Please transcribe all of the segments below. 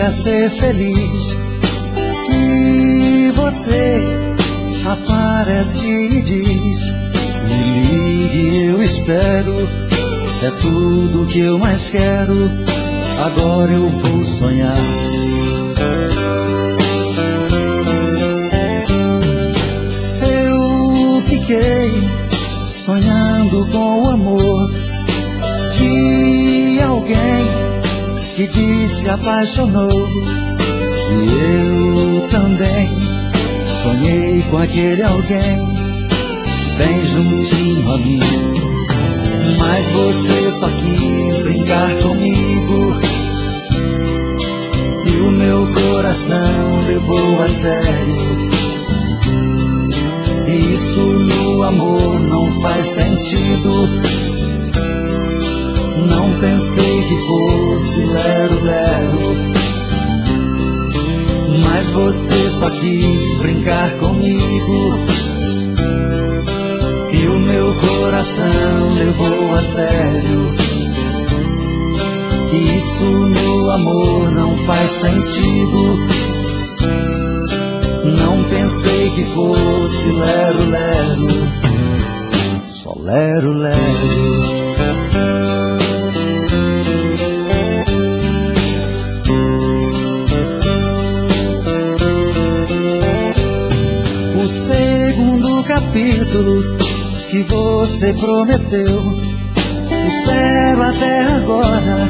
quer ser feliz. E você aparece e diz: me ligue, eu espero. É tudo que eu mais quero. Agora eu vou sonhar. Eu fiquei sonhando com o amor de alguém que disse apaixonou. E eu também sonhei com aquele alguém bem juntinho a mim. Mas você só quis brincar comigo e o meu coração levou a sério. E isso no amor não faz sentido. Não pensei que fosse lero-lero, mas você só quis brincar comigo e o meu coração levou a sério. E isso no amor não faz sentido. Não pensei que fosse lero-lero, só lero-lero. O segundo capítulo que você prometeu, espero até agora,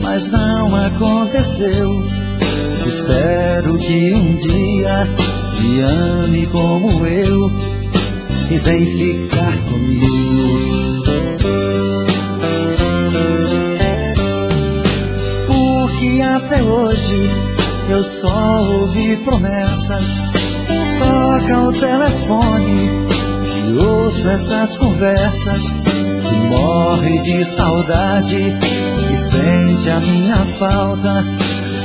mas não aconteceu. Espero que um dia me ame como eu e vem ficar comigo. Porque até hoje eu só ouvi promessas. Toca o telefone e ouço essas conversas. E morre de saudade e sente a minha falta.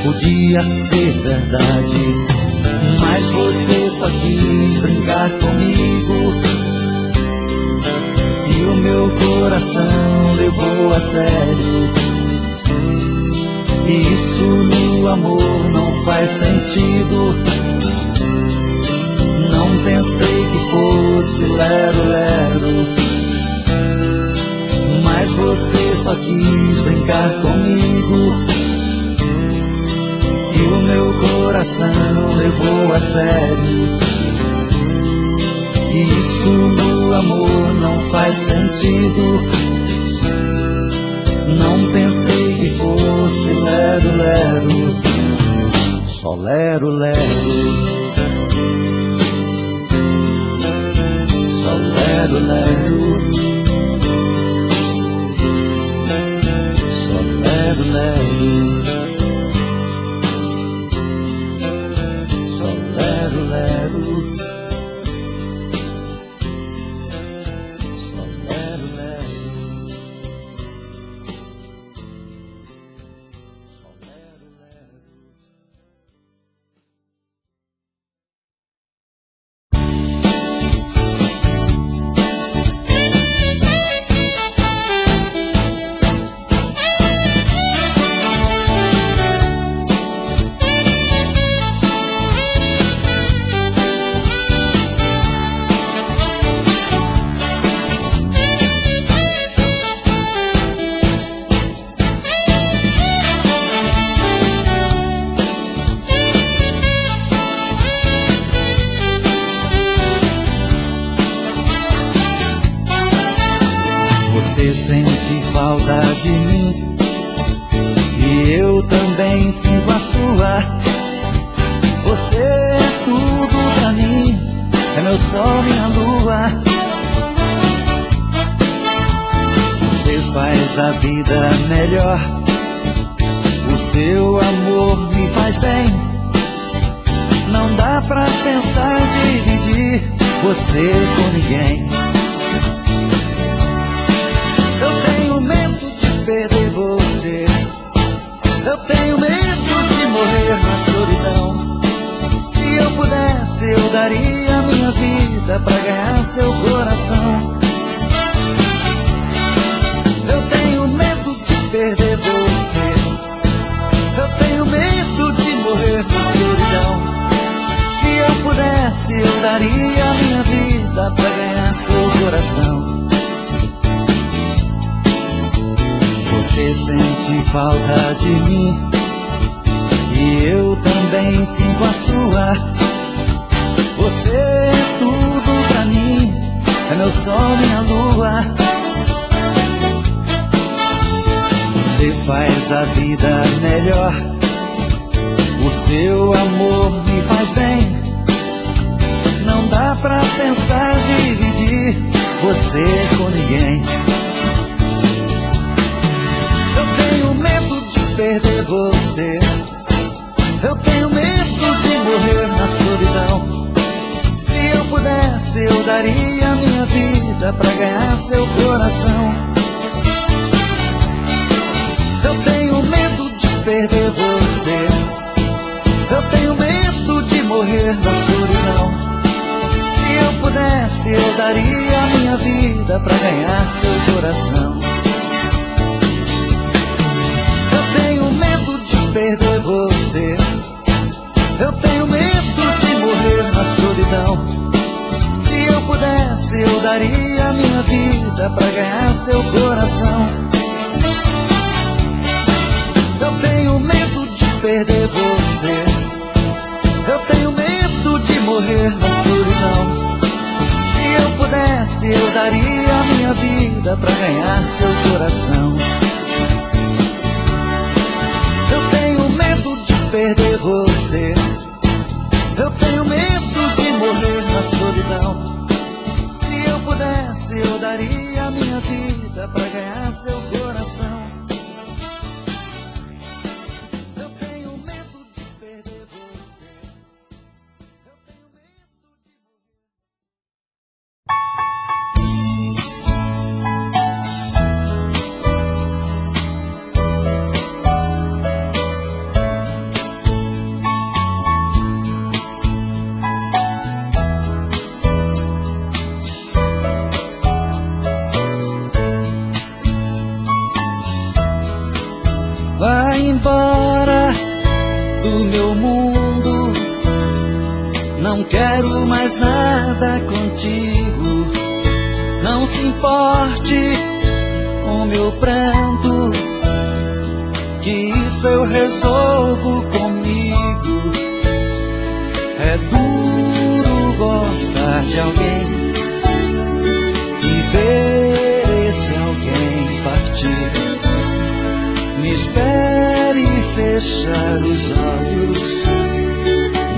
Podia ser verdade, mas você só quis brincar comigo e o meu coração levou a sério. E isso no amor não faz sentido. Não pensei que fosse lero-lero, mas você só quis brincar comigo e o meu coração levou a sério. E isso no amor não faz sentido. Não pensei que fosse lero-lero, só lero-lero, só lero-lero, só lero-lero. Você sente falta de mim e eu também sinto a sua. Você é tudo pra mim, é meu sol, minha lua. Você faz a vida melhor, o seu amor me faz bem. Não dá pra pensar em dividir você com ninguém. Perder você, eu tenho medo de morrer na solidão. Se eu pudesse, eu daria minha vida pra ganhar seu coração. Eu tenho medo de perder você, eu tenho medo de pudesse, eu daria a minha vida pra ganhar seu coração. Você sente falta de mim e eu também sinto a sua. Você é tudo pra mim, é meu sol, minha lua. Você faz a vida melhor, o seu amor me faz bem. Não dá pra pensar dividir você com ninguém. Eu tenho medo de perder você, eu tenho medo de morrer na solidão. Se eu pudesse, eu daria a minha vida pra ganhar seu coração. Eu tenho medo de perder você, eu tenho medo de morrer na solidão. Se eu pudesse, eu daria a minha vida pra ganhar seu coração. Eu tenho medo de perder você, eu tenho medo de morrer na solidão. Se eu pudesse, eu daria a minha vida pra ganhar seu coração. Eu tenho medo de perder você, eu tenho medo de morrer na solidão. Se eu pudesse, eu daria a minha vida pra ganhar seu coração. Eu tenho medo de perder você, eu tenho medo de morrer na solidão. Se eu pudesse, eu daria a minha vida pra ganhar seu coração. Eu tenho medo de perder você, eu tenho medo de Vai embora do meu mundo, não quero mais nada contigo. Não se importe com meu pranto, que isso eu resolvo comigo. É duro gostar de alguém e ver esse alguém partir. Me espere fechar os olhos,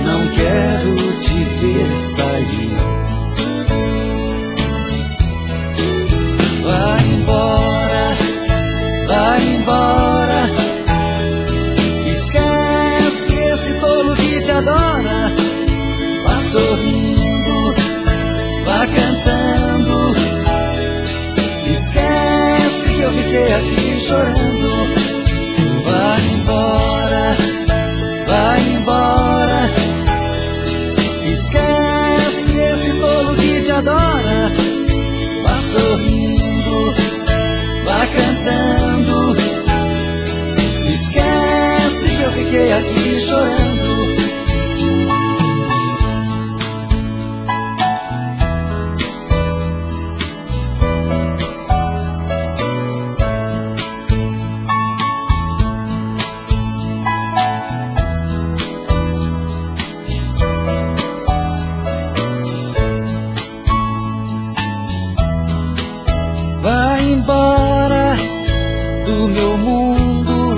não quero te ver sair. Vai embora, vai embora. Esquece esse tolo que te adora. Vá sorrindo, vá cantando. Esquece que eu fiquei aqui chorando. Vai embora, vai embora. Esquece esse tolo que te adora. Vá sorrindo, vá cantando. Esquece que eu fiquei aqui chorando. Vai embora do meu mundo,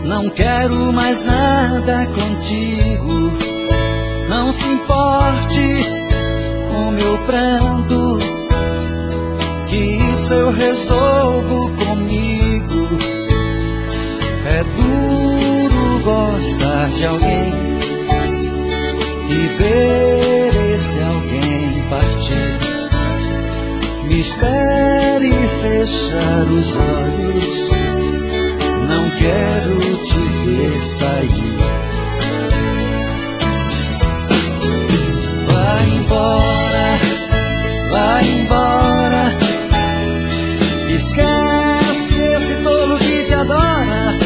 não quero mais nada contigo. Não se importe com meu pranto, que isso eu resolvo comigo. É duro gostar de alguém e ver esse alguém partir. Me espere fechar os olhos, não quero te ver sair. Vai embora, vai embora. Esquece esse tolo que te adora.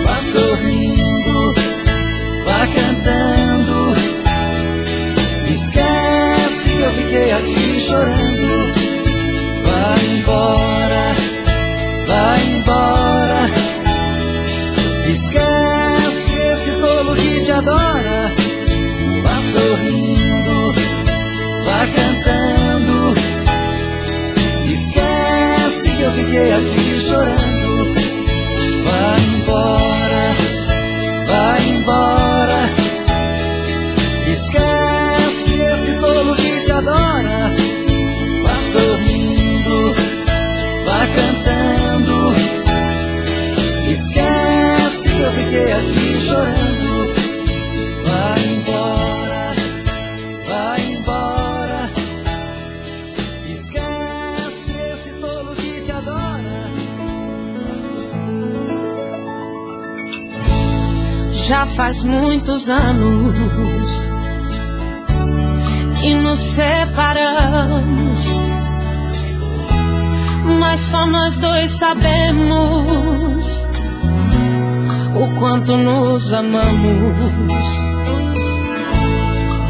Vá sorrindo, vá cantando. Já faz muitos anos que nos separamos, mas só nós dois sabemos o quanto nos amamos.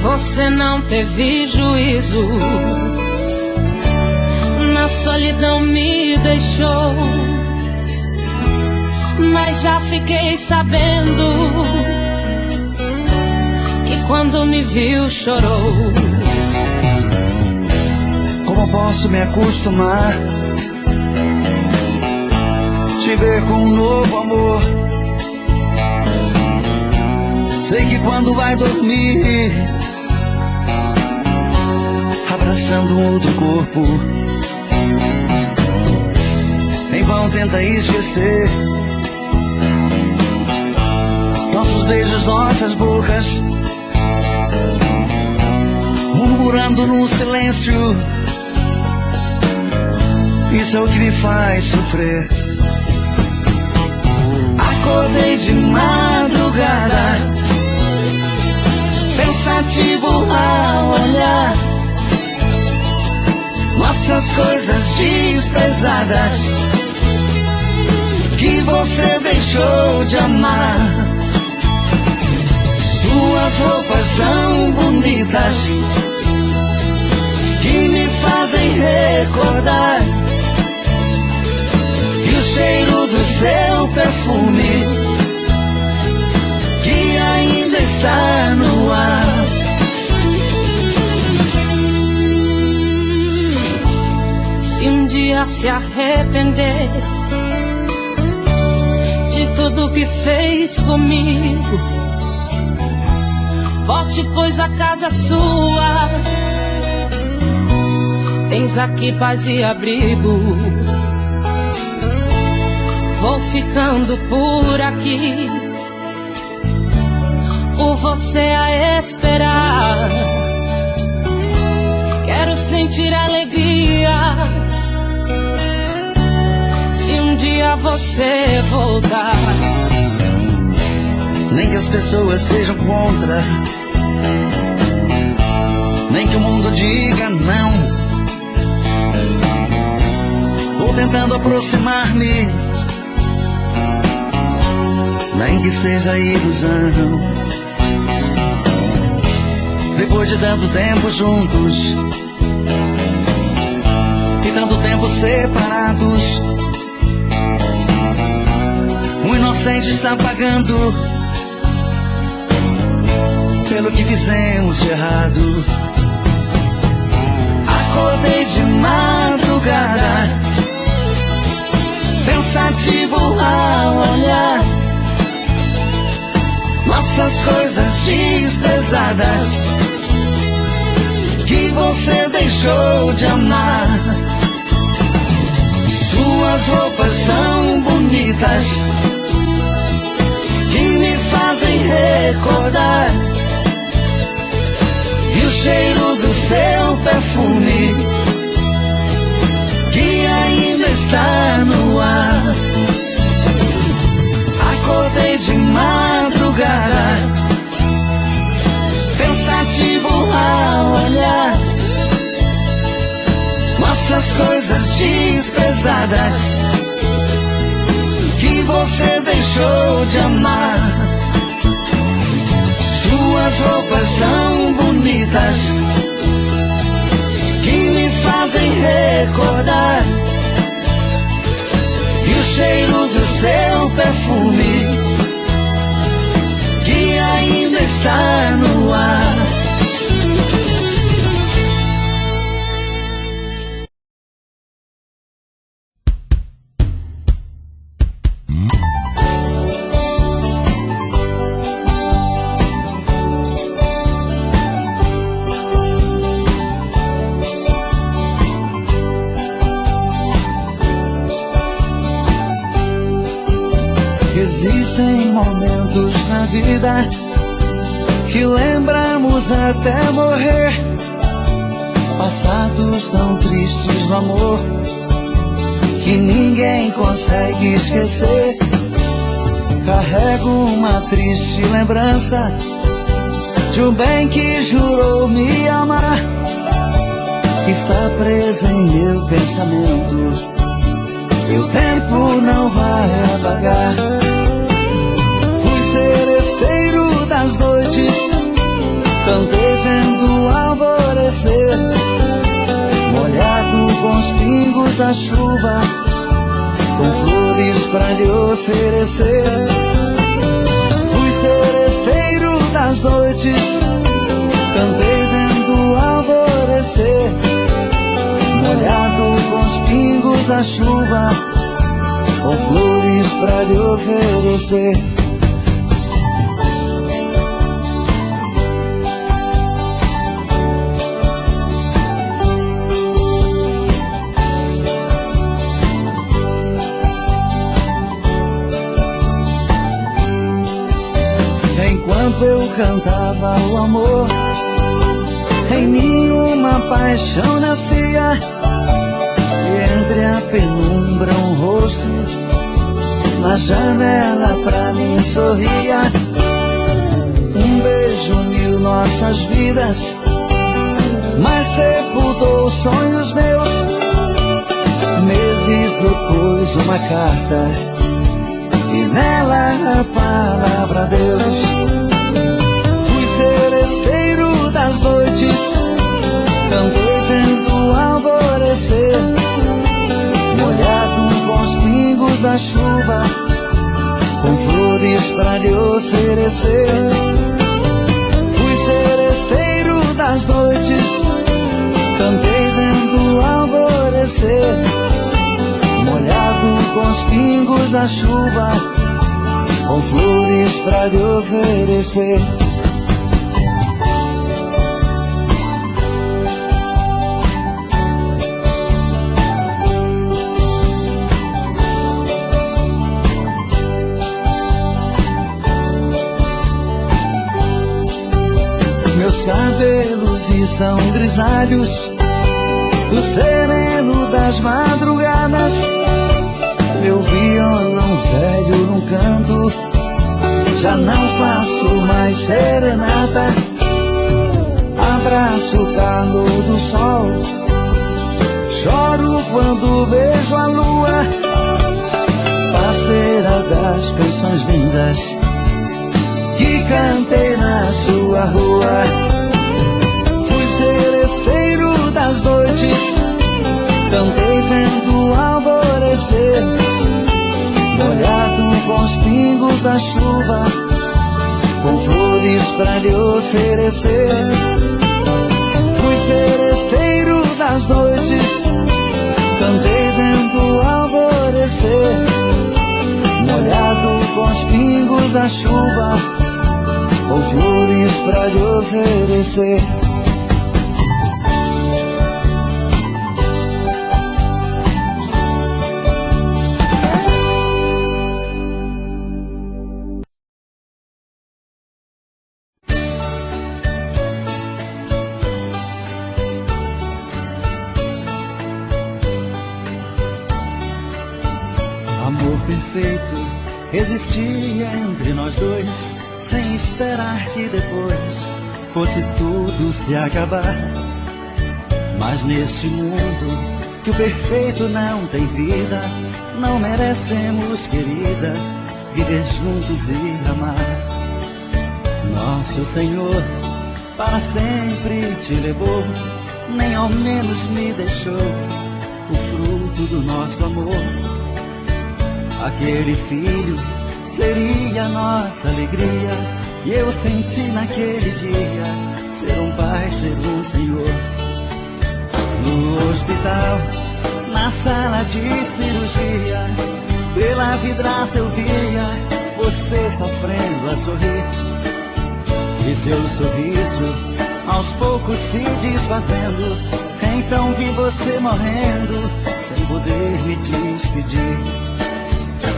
Você não teve juízo, na solidão me deixou, mas já fiquei sabendo que quando me viu chorou. Como posso me acostumar, te ver com um novo amor? Sei que quando vai dormir, abraçando outro corpo, em vão tenta esquecer nossos beijos, nossas bocas, murmurando no silêncio. Isso é o que me faz sofrer. Acordei de madrugada, pensativo ao olhar nossas coisas desprezadas que você deixou de amar. Suas roupas tão bonitas que me fazem recordar, e o cheiro do seu perfume que ainda está no ar. Se um dia se arrepender de tudo que fez comigo, volte, pois a casa é sua. Tens aqui paz e abrigo. Vou ficando por aqui, por você a esperar. Quero sentir alegria se um dia você voltar. Nem que as pessoas sejam contra, nem que o mundo diga não. Vou tentando aproximar-me, nem que seja ilusão. Depois de tanto tempo juntos e tanto tempo separados, o inocente está pagando pelo que fizemos de errado. Acordei de madrugada, pensativo ao olhar nossas coisas desprezadas que você deixou de amar. Suas roupas tão bonitas que me fazem recordar, e o cheiro do seu perfume que ainda está no ar. Acordei de madrugada, pensativo ao olhar nossas coisas desprezadas que você deixou de amar. Suas roupas tão bonitas que me fazem recordar, e o cheiro do seu perfume que ainda está no ar. Existem momentos na vida que lembramos até morrer, passados tão tristes no amor que ninguém consegue esquecer. Carrego uma triste lembrança de um bem que jurou me amar, que está presa em meu pensamento, e o tempo não vai apagar. Fui seresteiro das noites, cantei vendo o alvorecer, molhado com os pingos da chuva, com flores pra lhe oferecer. Fui seresteiro das noites, cantei vendo o alvorecer, molhado com os pingos da chuva, com flores pra lhe oferecer. Enquanto eu cantava o amor, em mim uma paixão nascia, e entre a penumbra um rosto na janela pra mim sorria. Um beijo uniu nossas vidas, mas sepultou sonhos meus. Meses depois uma carta, e nela a palavra Deus. Fui seresteiro das noites, cantei vendo o alvorecer, molhado com os pingos da chuva, com flores pra lhe oferecer. Fui seresteiro das noites, cantei vendo o alvorecer, molhado com os pingos da chuva, com flores pra lhe oferecer. Meus cabelos estão grisalhos do sereno das madrugadas, meu violão velho num canto, já não faço mais serenata. Abraço o calor do sol, choro quando vejo a lua, parceira das canções lindas que cantei na sua rua. Fui seresteiro das noites, cantei vendo o alvorecer, molhado com os pingos da chuva, com flores pra lhe oferecer. Fui seresteiro das noites, cantei vendo o alvorecer, molhado com os pingos da chuva, com flores pra lhe oferecer. Amor perfeito existia entre nós dois, sem esperar que depois fosse tudo se acabar. Mas neste mundo que o perfeito não tem vida, não merecemos, querida, viver juntos e amar. Nosso Senhor para sempre te levou, nem ao menos me deixou o fruto do nosso amor. Aquele filho seria nossa alegria, e eu senti naquele dia ser um pai, ser um senhor. No hospital, na sala de cirurgia, pela vidraça eu via você sofrendo a sorrir, e seu sorriso aos poucos se desfazendo. Então vi você morrendo, sem poder me despedir.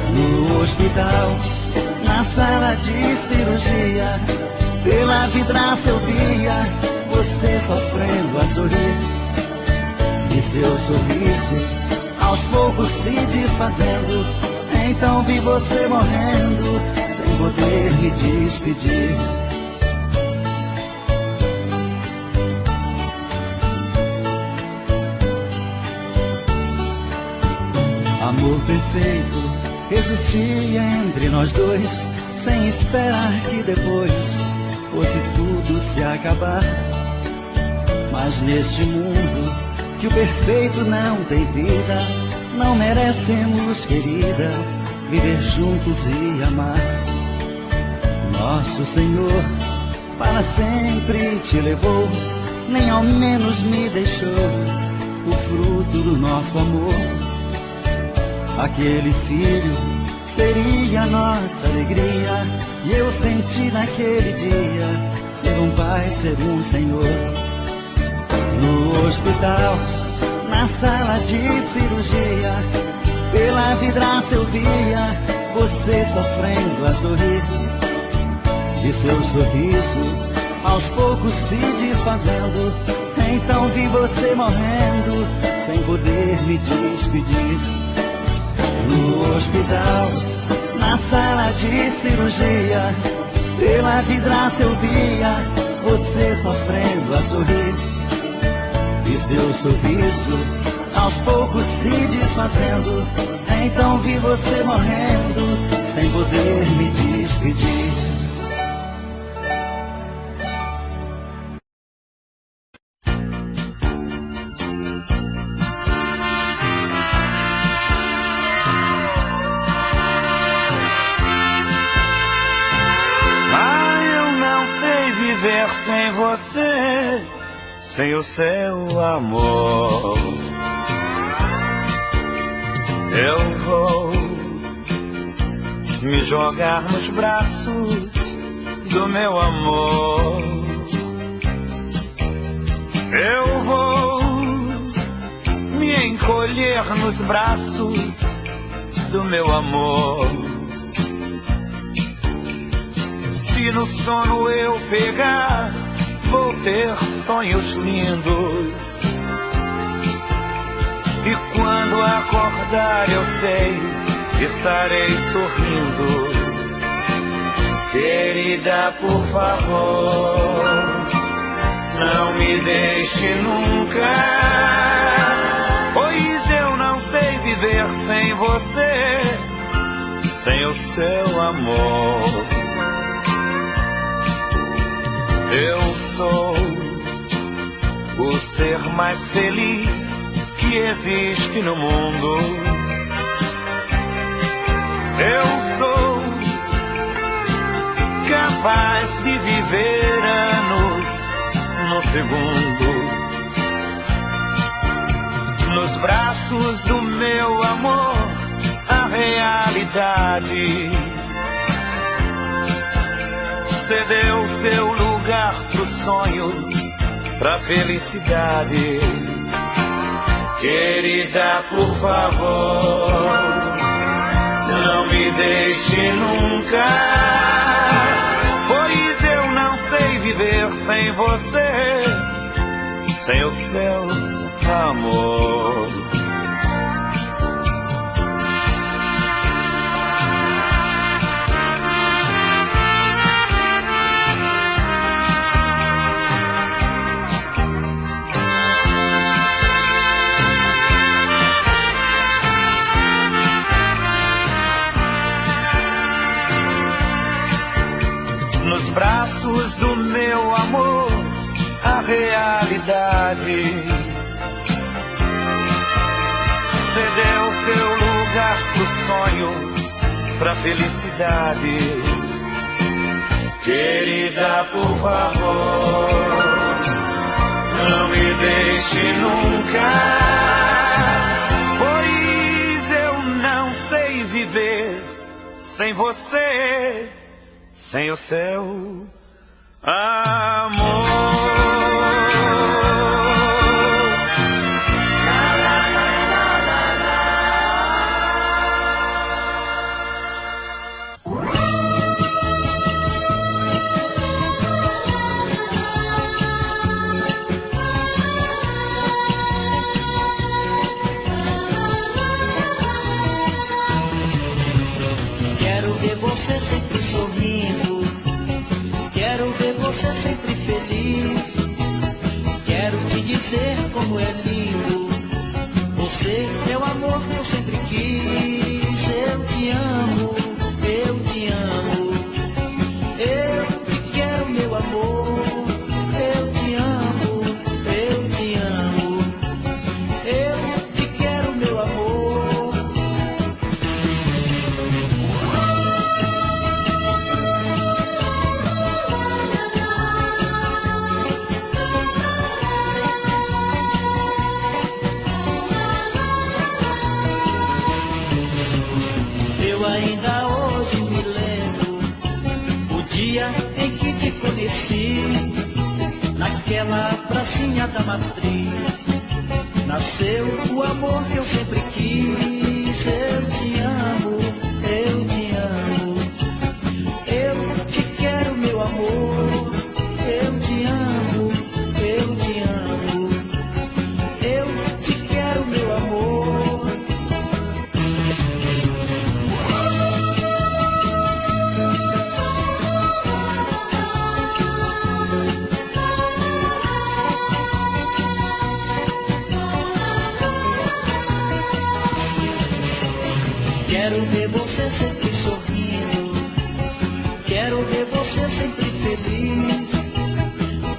No hospital, na sala de cirurgia, pela vidraça eu via você sofrendo a sorrir, e seu sorriso aos poucos se desfazendo. Então vi você morrendo, poder me despedir. Amor perfeito existia entre nós dois, sem esperar que depois fosse tudo se acabar. Mas neste mundo que o perfeito não tem vida, não merecemos, querida, viver juntos e amar. Nosso Senhor para sempre te levou, nem ao menos me deixou o fruto do nosso amor. Aquele filho seria nossa alegria, e eu senti naquele dia ser um pai, ser um Senhor. No hospital, na sala de cirurgia, pela vidraça eu via você sofrendo a sorrir. De seu sorriso aos poucos se desfazendo, então vi você morrendo sem poder me despedir. No hospital, na sala de cirurgia, pela vidraça eu via você sofrendo a sorrir. E seu sorriso aos poucos se desfazendo, então vi você morrendo sem poder me despedir. Sem você, sem o seu amor, eu vou me jogar nos braços do meu amor. Eu vou me encolher nos braços do meu amor. Se no sono eu pegar, vou ter sonhos lindos. E quando acordar eu sei, estarei sorrindo. Querida, por favor, não me deixe nunca, pois eu não sei viver sem você, sem o seu amor. Eu sou o ser mais feliz que existe no mundo. Eu sou capaz de viver anos no segundo. Nos braços do meu amor, a realidade cedeu seu lugar pro sonho, pra felicidade. Querida, por favor, não me deixe nunca, pois eu não sei viver sem você, sem o seu amor. Nos braços do meu amor, a realidade cedeu seu lugar pro sonho, pra felicidade. Querida, por favor, não me deixe nunca, pois eu não sei viver sem você, sem o seu amor. Quero ver você sempre sorrir. você sempre feliz. Quero te dizer como é lindo. Você é o amor que eu sempre quis. Eu te amo, eu te amo. Eu te quero, meu amor. Eu te amo, eu te amo. Eu te quero, meu amor. Eu ainda hoje me lembro o dia em que te conheci, naquela pracinha da Matriz. Nasceu o amor que eu sempre quis. Eu te amo, eu te amo. Eu te quero, meu amor. Eu te amo, eu te amo. Eu te quero, meu amor. Quero ver você sempre sorrindo. Quero ver você sempre feliz.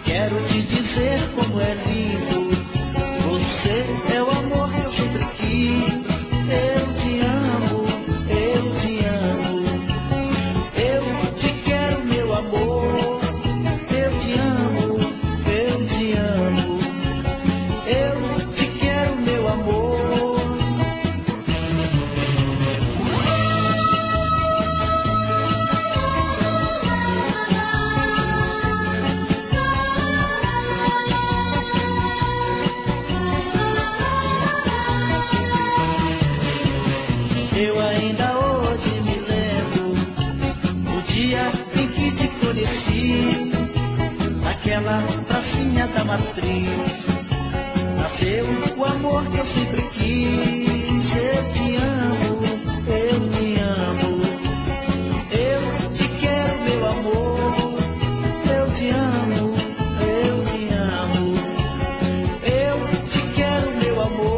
Quero te dizer como é lindo. Você é o amor que eu sempre quis. Eu te amo, eu te amo. Eu te quero, meu amor. Eu te amo, eu te amo. Eu te quero, meu amor. Eu ainda hoje me lembro o dia em que te conheci, naquela pracinha da Matriz. Nasceu o amor que eu sempre quis. Eu te amo, eu te amo. Eu te quero, meu amor. Eu te amo, eu te amo. Eu te quero, meu amor.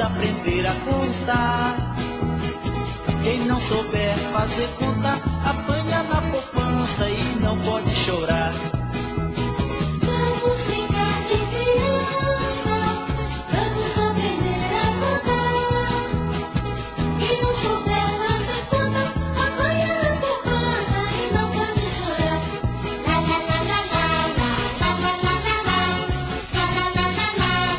Aprender a contar. Quem não souber fazer conta, apanha na poupança e não pode chorar. Vamos brincar de criança, vamos aprender a contar. Quem não souber fazer conta, apanha na poupança e não pode chorar. La la la la la la la la la la la la la la la.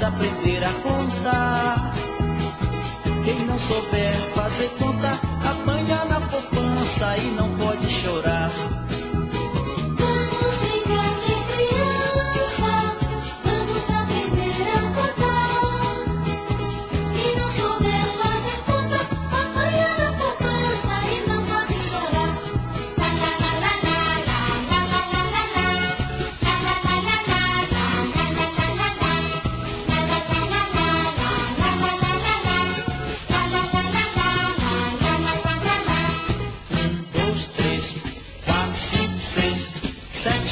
Aprender a contar. Quem não souber fazer conta, apanha na poupança e não pode chorar. Vamos brincar de criança, vamos aprender a contar. Quem não souber fazer conta, apanha na poupança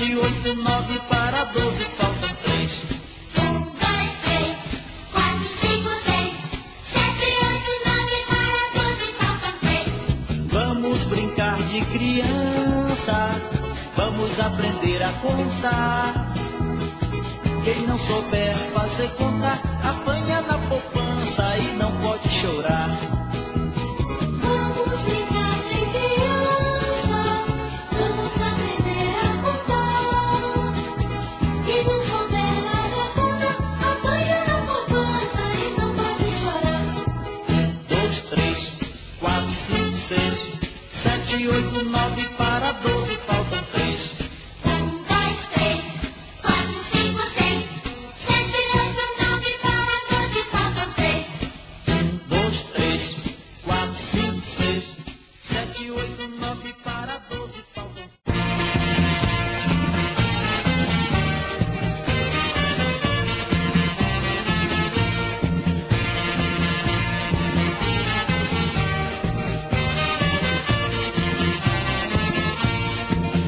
7, 8, 9 para 12 faltam 3. 1, 2, 3, 4, 5, 6, 7, 8, 9 para 12 faltam 3. Vamos brincar de criança, vamos aprender a contar. Quem não souber fazer conta, apanha na poupança e não pode chorar. Vamos brincar de criança, vamos aprender a contar. Quem não souber fazer conta, apanha na poupança e não pode chorar. 2, 3, 4, 5, 6, 7, 8, 9 para 12 faltam 3. 1, 2, 3, 4, 5, 6, 7, 8, 9 para 12 faltam 3. 2, 3, 4, 5, 6, 7, 8, 9 para 12 faltam 3.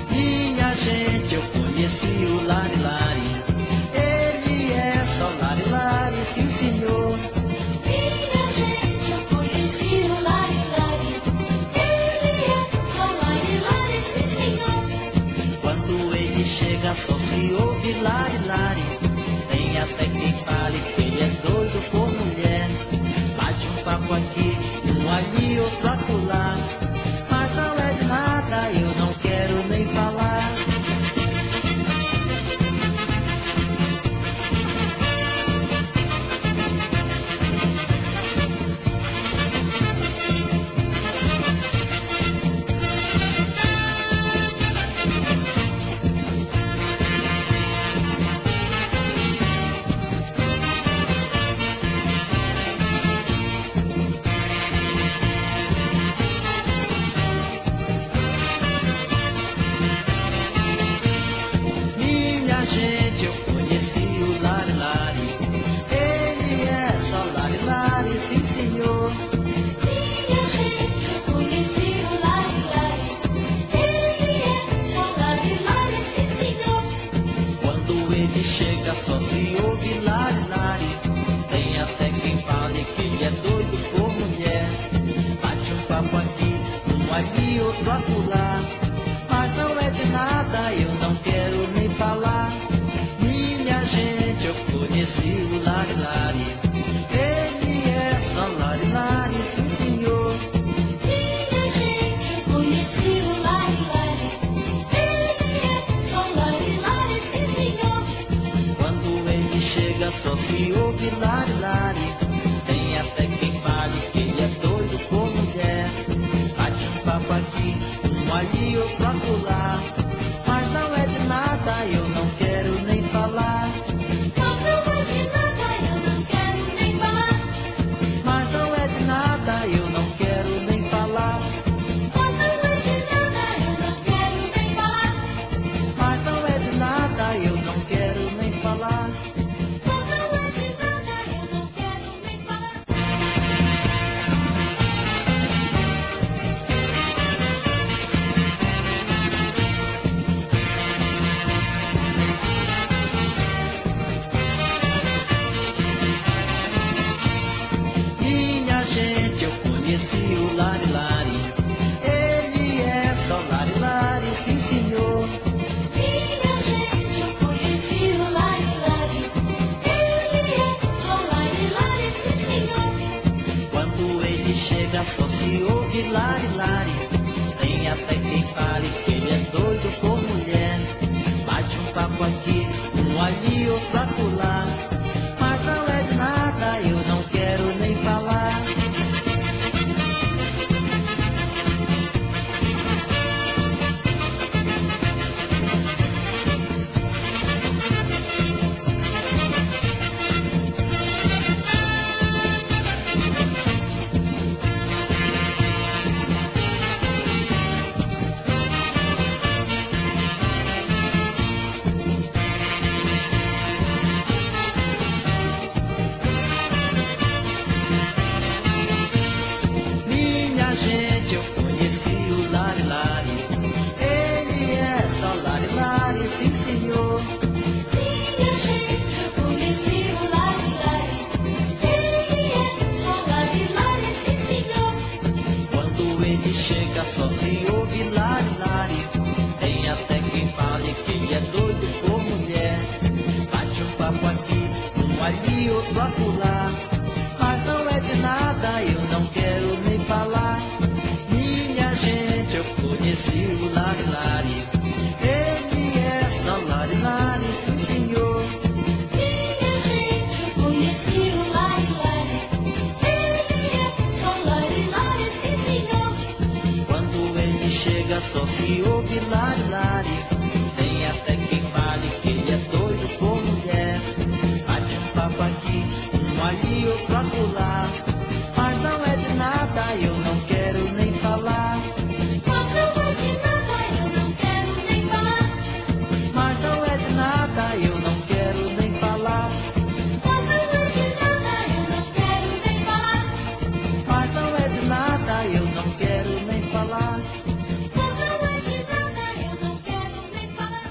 Minha gente, eu conheci o Lari Lari. Ele é só Lari Lari, sim senhor. Minha gente, eu conheci o Lari Lari. Ele é só Lari Lari, sim senhor. Quando ele chega só se ouve Lari Lari. Tem até quem fale que ele é doido por mulher. Bate um papo aqui, um ali, outro acolá. Mas não é de nada, eu não quero nem falar. Minha gente, eu conheci o Lari Lari. Ele é só Lari Lari, sim senhor. Minha gente, eu conheci o Lari Lari. Ele é só Lari Lari, sim senhor. Quando ele chega só se ouve Lari Lari. Tem até quem fale que ele é doido por mulher. Bate um papo aqui, um ali, outro acolá. Mas não é de nada, eu não quero nem falar. Minha gente, eu conheci o Lari Lari. Ele é só Lari Lari, sim senhor. Minha gente, eu conheci o Lari Lari. Ele é só Lari Lari, sim senhor. Quando ele chega só se ouve Lari Lari. Tem até quem fale que ele é doido por mulher. Bate um papo aqui, um ali, outro acolá. Mas não é de nada, eu não quero nem falar. Mas não é de nada, eu não quero nem falar. Mas não é de nada, eu não quero nem falar. Mas não é de nada, eu não quero nem falar. Mas não é de nada, eu não quero nem falar. Mas não é de nada, eu não quero nem falar. Minha gente, eu conheci o Lari Lari. Ele é só Lari Lari, sim senhor. Minha gente, eu conheci o Lari Lari. Ele é só Lari Lari, sim senhor. Quando ele chega só se ouve Lari Lari. Tem até quem fale que ele é doido por mulher. Bate um papo aqui, um ali, outro acolá. Mas não é de nada, eu não quero nem falar. sim ele chega só se ouve lari, lari. Tem até quem fale que ele é doido por mulher. Bate um papo aqui, um ali, outro acolá. Mas não é de nada, eu não quero nem falar. Minha gente, eu conheci o lari, lari. Ele é só lari, lari, sim senhor. Minha gente, eu conheci o Lari Lari. Ele é só Lari Lari, sim senhor. Quando ele chega só se ouve lari, lari. Tem até quem fale que ele é doido por mulher. Bate um papo aqui, um ali, outro acolá. Mas não é de nada, eu não quero nem falar. Mas não é de nada, eu não quero nem falar. Mas não é de nada, eu não quero nem falar. Mas não é de nada, eu não quero nem falar. Mas não é de nada, eu não quero nem falar. Mas não é de nada, eu não quero nem falar.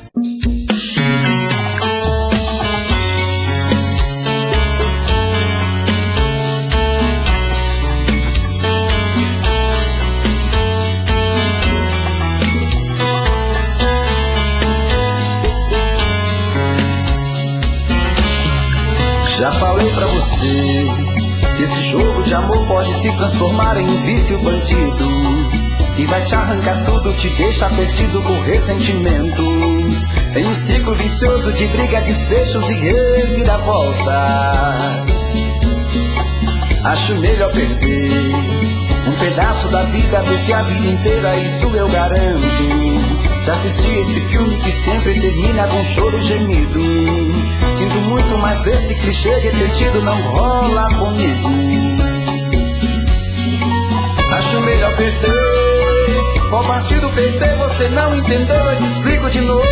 Já falei pra você que esse jogo de amor pode se transformar em um vício bandido que vai te arrancar tudo, te deixa perdido por ressentimentos. Em um ciclo vicioso de briga, desfechos e reviravoltas. Acho melhor perder um pedaço da vida do que a vida inteira, isso eu garanto. Já assisti esse filme que sempre termina com choro e gemido. Sinto muito, mas esse clichê repetido não rola comigo. Acho melhor perder. Qual partido perder? Você não entendeu, eu te explico de novo.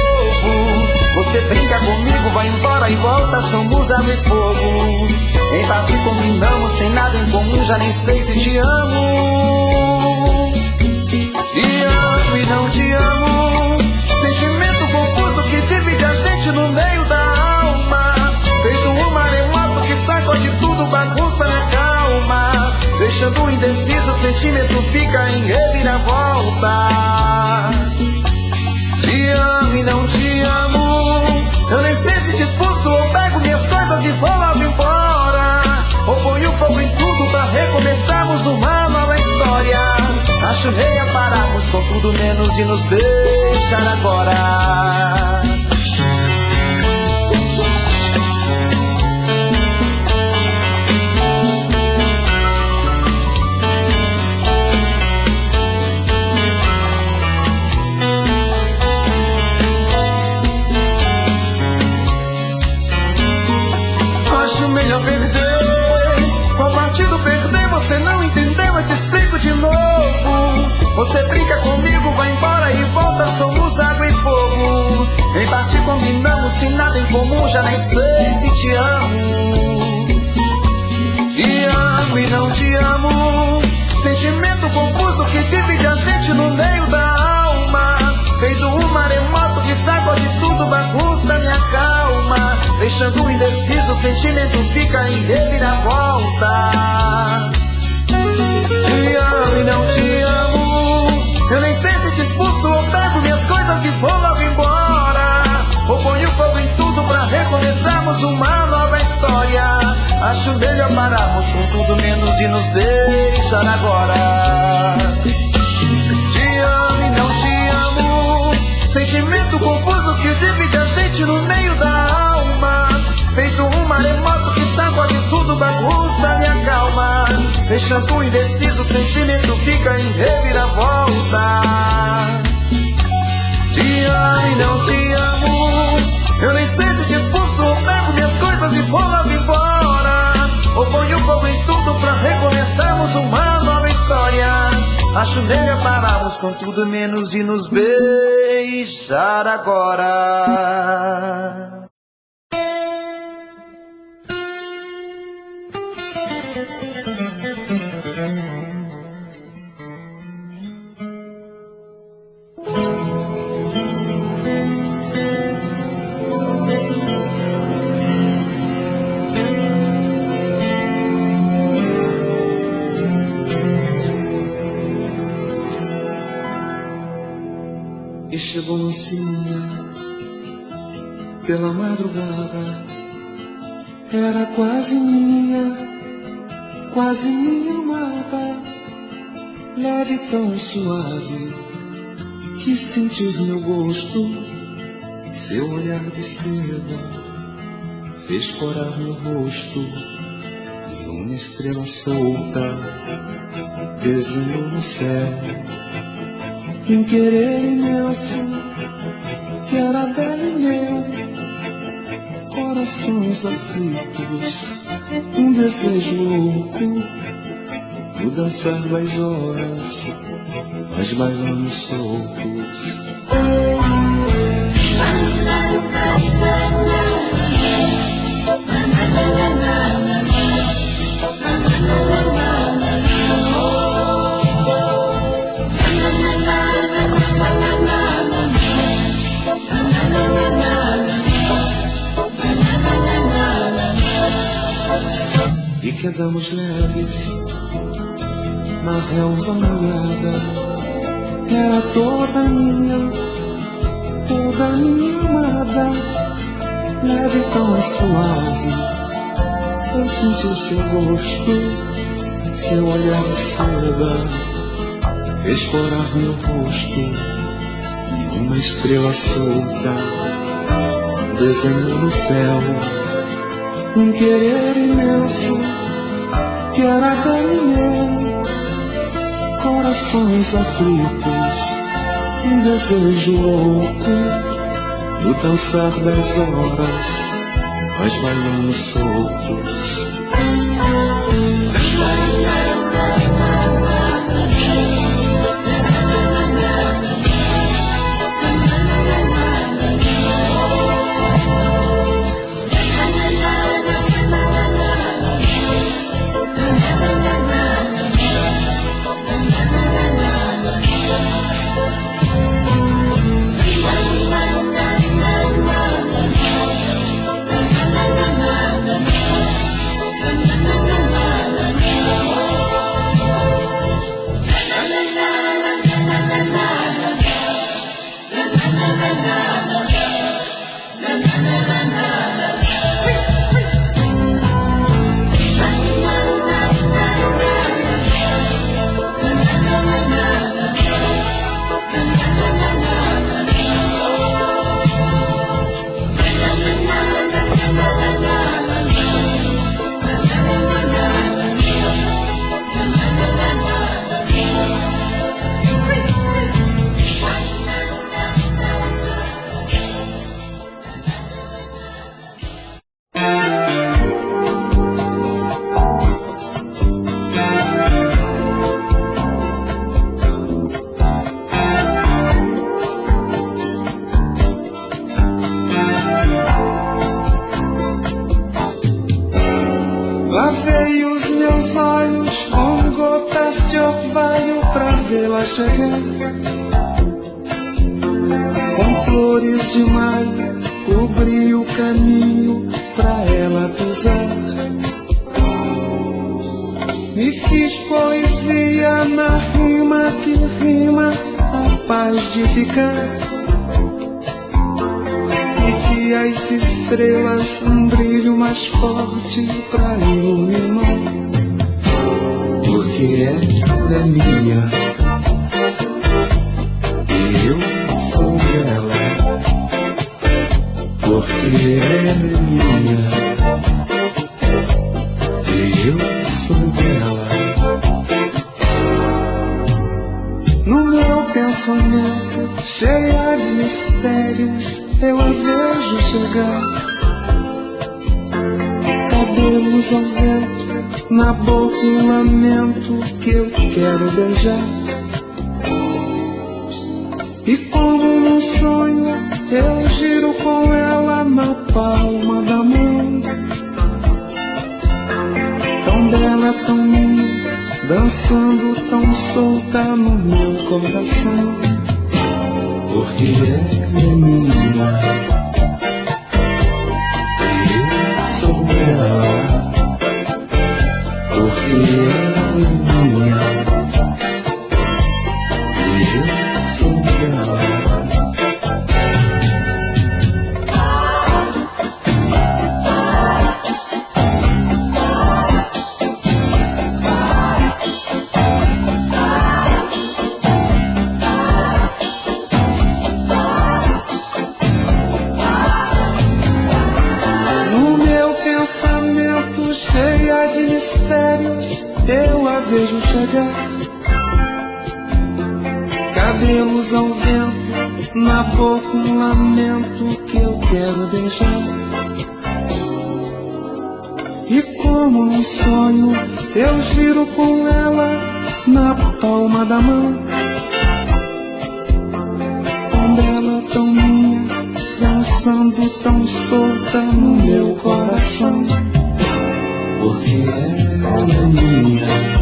Você brinca comigo, vai embora e volta, somos água e fogo. Em parte combinamos, sem nada em comum, já nem sei se te amo. Te amo e não te amo. Sentimento confuso que divide a gente no meio da alma. Feito um maremoto que sacode tudo, bagunça minha calma. Deixando indeciso, o sentimento fica em reviravoltas. Te amo e não te amo. Eu nem sei se te expulso ou pego minhas coisas e vou logo embora. Ou ponho fogo em tudo pra recomeçarmos uma nova história. Acho meia pararmos com tudo menos de nos deixar agora. Acho melhor perder. Qual partido perder? Você não entendeu, eu te explico de novo. Você brinca comigo, vai embora e volta, somos água e fogo. Em parte combinamos, sem nada em comum, já nem sei se te amo. Te amo e não te amo. Sentimento confuso que divide a gente no meio da alma. Feito um maremoto que sacode tudo, bagunça minha calma. Deixando indeciso, o sentimento fica em reviravoltas. Te amo e não te amo. Eu nem sei se te expulso ou pego minhas coisas e vou logo embora. Ou ponho fogo em tudo pra recomeçarmos uma nova história. Acho melhor pararmos com tudo menos de nos deixar agora. Te amo e não te amo. Sentimento confuso que divide a gente no meio da alma. Feito um maremoto que sacode tudo, bagunça minha calma. Deixando indeciso, o sentimento fica em reviravoltas. Te amo e não te amo. Eu nem sei se te expulso ou pego minhas coisas e vou logo embora. Ou ponho fogo em tudo pra recomeçarmos uma nova história. Acho melhor pararmos com tudo menos de nos beijar agora. e chegou mansinha pela madrugada. Era quase minha amada, leve tão suave, quis sentir meu gosto. Seu olhar de seda fez corar meu rosto, e uma estrela solta desenhou no céu um querer imenso que era dela e meu. Corações aflitos, um desejo louco, no dançar das horas, nós bailamos soltos. E quedamos leves na relva molhada. Era toda minha amada, leve tão suave. Eu senti seu gosto, seu olhar de seda fez corar meu rosto, e uma estrela solta desenhou no céu um querer imenso que era dela e meu. Corações aflitos, um desejo louco, no dançar das horas, nós bailamos soltos. Lavei os meus olhos com gotas de orvalho pra vê-la chegar, com flores de maio cobri o caminho pra ela pisar. Me fiz poesia na rima que rima a paz de ficar. Pedi às estrelas um brilho mais forte pra iluminar, porque ela é minha e eu sou dela. Porque ela é minha e eu sou dela. No meu pensamento, cheia de mistérios, eu a vejo chegar. Cabelos ao vento, na boca um lamento que eu quero beijar. E como num sonho, eu giro com ela na palma da mão. Tão bela, tão minha, dançando tão solta no meu coração. Porque ela é minha e eu sou dela. Porque ela é minha e eu sou dela. cabelos ao vento, na boca um lamento que eu quero deixar. E como num sonho eu giro com ela na palma da mão, tão bela, tão minha, dançando tão solta no meu coração, porque ela é minha.